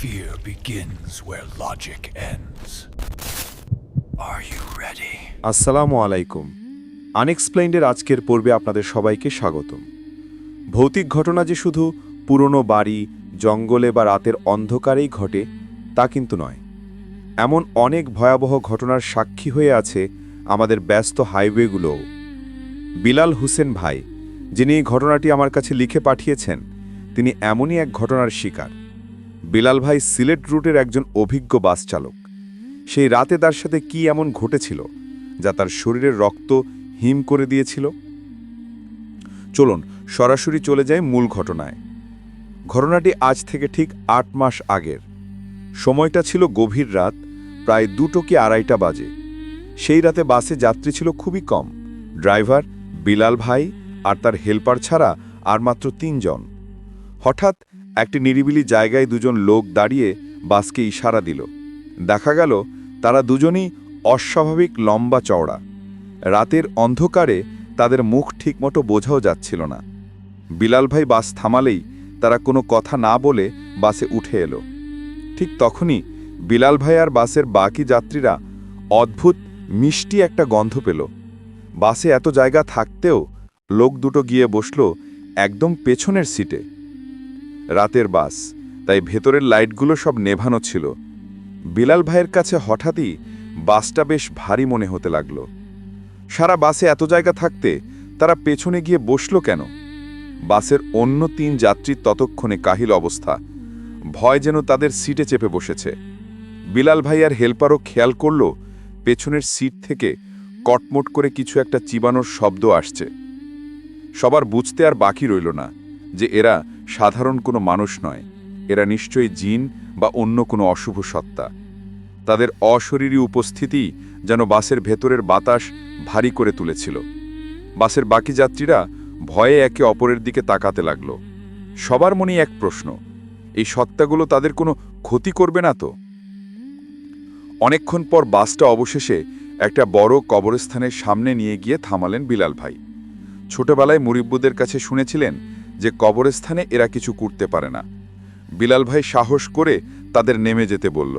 Fear begins where logic ends. Are you ready? আসসালামু আলাইকুম। আনএক্সপ্লেইন্ডের আজকের পর্বে আপনাদের সবাইকে স্বাগতম। ভৌতিক ঘটনা যে শুধু পুরনো বাড়ি, জঙ্গলে বা রাতের অন্ধকারেই ঘটে তা কিন্তু নয়। এমন অনেক ভয়াবহ ঘটনার সাক্ষী হয়ে আছে আমাদের ব্যস্ত হাইওয়েগুলোও। বিলাল হোসেন ভাই, যিনি এই ঘটনাটি আমার কাছে লিখে পাঠিয়েছেন, তিনি এমনই এক ঘটনার শিকার। বিলাল ভাই সিলেট রুটের একজন অভিজ্ঞ বাস চালক। সেই রাতে তার সাথে কি এমন ঘটেছিল যা তার শরীরের রক্ত হিম করে দিয়েছিল? চলুন সরাসরি চলে যাই মূল ঘটনায়। ঘটনাটি আজ থেকে ঠিক ৮ মাস আগের। সময়টা ছিল গভীর রাত, প্রায় ২টো কি ২:৩০ বাজে। সেই রাতে বাসে যাত্রী ছিল খুবই কম। ড্রাইভার বিলাল ভাই আর তার হেল্পার ছাড়া আর মাত্র ৩ জন। হঠাৎ একটি নিরিবিলি জায়গায় দুজন লোক দাঁড়িয়ে বাসকে ইশারা দিল। দেখা গেল তারা দুজনই অস্বাভাবিক লম্বা চওড়া। রাতের অন্ধকারে তাদের মুখ ঠিকমতো বোঝাও যাচ্ছিল না। বিলাল ভাই বাস থামালেই তারা কোনো কথা না বলে বাসে উঠে এলো। ঠিক তখনই বিলাল ভাই আর বাসের বাকি যাত্রীরা অদ্ভুত মিষ্টি একটা গন্ধ পেল। বাসে এত জায়গা থাকতেও লোক দুটো গিয়ে বসল একদম পেছনের সিটে। রাতের বাস, তাই ভেতরের লাইটগুলো সব নেভানো ছিল। বিলাল ভাইয়ের কাছে হঠাৎই বাসটা বেশ ভারী মনে হতে লাগল। সারা বাসে এত জায়গা থাকতে তারা পেছনে গিয়ে বসল কেন? বাসের অন্য ৩ যাত্রীর ততক্ষণে কাহিল অবস্থা, ভয় যেন তাদের সিটে চেপে বসেছে। বিলাল ভাই আর হেল্পারও খেয়াল করল পেছনের সিট থেকে কটমট করে কিছু একটা চিবানোর শব্দ আসছে। সবার বুঝতে আর বাকি রইল না যে এরা সাধারণ কোনো মানুষ নয়, এরা নিশ্চয়ই জিন বা অন্য কোনো অশুভ সত্তা। তাদের অশরীরী উপস্থিতি যেন বাসের ভেতরের বাতাস ভারী করে তুলেছিল। বাসের বাকি যাত্রীরা ভয়ে একে অপরের দিকে তাকাতে লাগল। সবার মনেই এক প্রশ্ন, এই সত্তাগুলো তাদের কোনো ক্ষতি করবে না তো? অনেকক্ষণ পর বাসটা অবশেষে একটা বড় কবরস্থানের সামনে নিয়ে গিয়ে থামালেন বিলাল ভাই। ছোটবেলায় মুরিব্বুদের কাছে শুনেছিলেন যে কবরস্থানে এরা কিছু করতে পারে না। বিলাল ভাই সাহস করে তাদের নেমে যেতে বলল।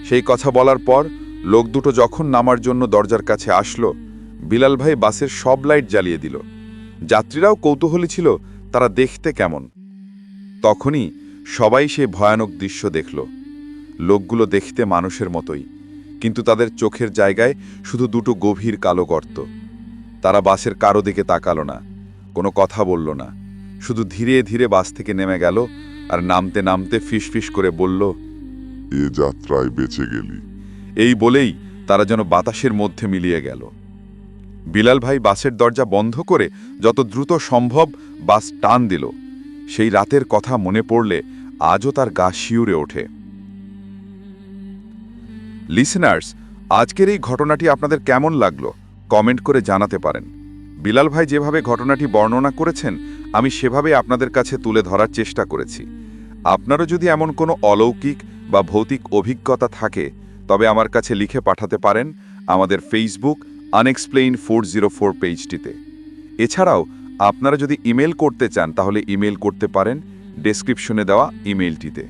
সেই কথা বলার পর লোক দুটো যখন নামার জন্য দরজার কাছে আসলো, বিলাল ভাই বাসের সব লাইট জ্বালিয়ে দিল। যাত্রীরাও কৌতূহলী ছিল তারা দেখতে কেমন। তখনই সবাই সেই ভয়ানক দৃশ্য দেখল। লোকগুলো দেখতে মানুষের মতোই, কিন্তু তাদের চোখের জায়গায় শুধু দুটো গভীর কালো গর্ত। তারা বাসের কারো দিকে তাকালো না, কোনো কথা বলল না, শুধু ধীরে ধীরে বাস থেকে নেমে গেল আর নামতে নামতে ফিসফিস করে বলল, এ যাত্রায় বেঁচে গেলি। এই বলেই তারা যেন বাতাসের মধ্যে মিলিয়ে গেল। বিলাল ভাই বাসের দরজা বন্ধ করে যত দ্রুত সম্ভব বাস টান দিল। সেই রাতের কথা মনে পড়লে আজও তার গা শিউরে ওঠে। লিসেনার্স, আজকের এই ঘটনাটি আপনাদের কেমন লাগলো কমেন্ট করে জানাতে পারেন। বিলাল ভাই যেভাবে ঘটনাটি বর্ণনা করেছেন আমি সেভাবে আপনাদের কাছে তুলে ধরার চেষ্টা করেছি। আপনারও যদি এমন কোনো অলৌকিক বা ভৌতিক অভিজ্ঞতা থাকে তবে আমার কাছে লিখে পাঠাতে পারেন আমাদের ফেসবুক unexplained404 পেজটিতে। এছাড়াও আপনারা যদি ইমেল করতে চান তাহলে ইমেল করতে পারেন ডেসক্রিপশনে দেওয়া ইমেলটিতে।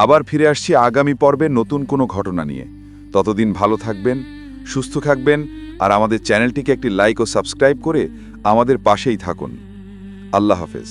আবার ফিরে আসছি আগামী পর্বে নতুন কোনো ঘটনা নিয়ে। ততদিন ভালো থাকবেন, সুস্থ থাকবেন আর আমাদের চ্যানেলটিকে একটি লাইক ও সাবস্ক্রাইব করে আমাদের পাশেই থাকুন। আল্লাহ হাফেজ।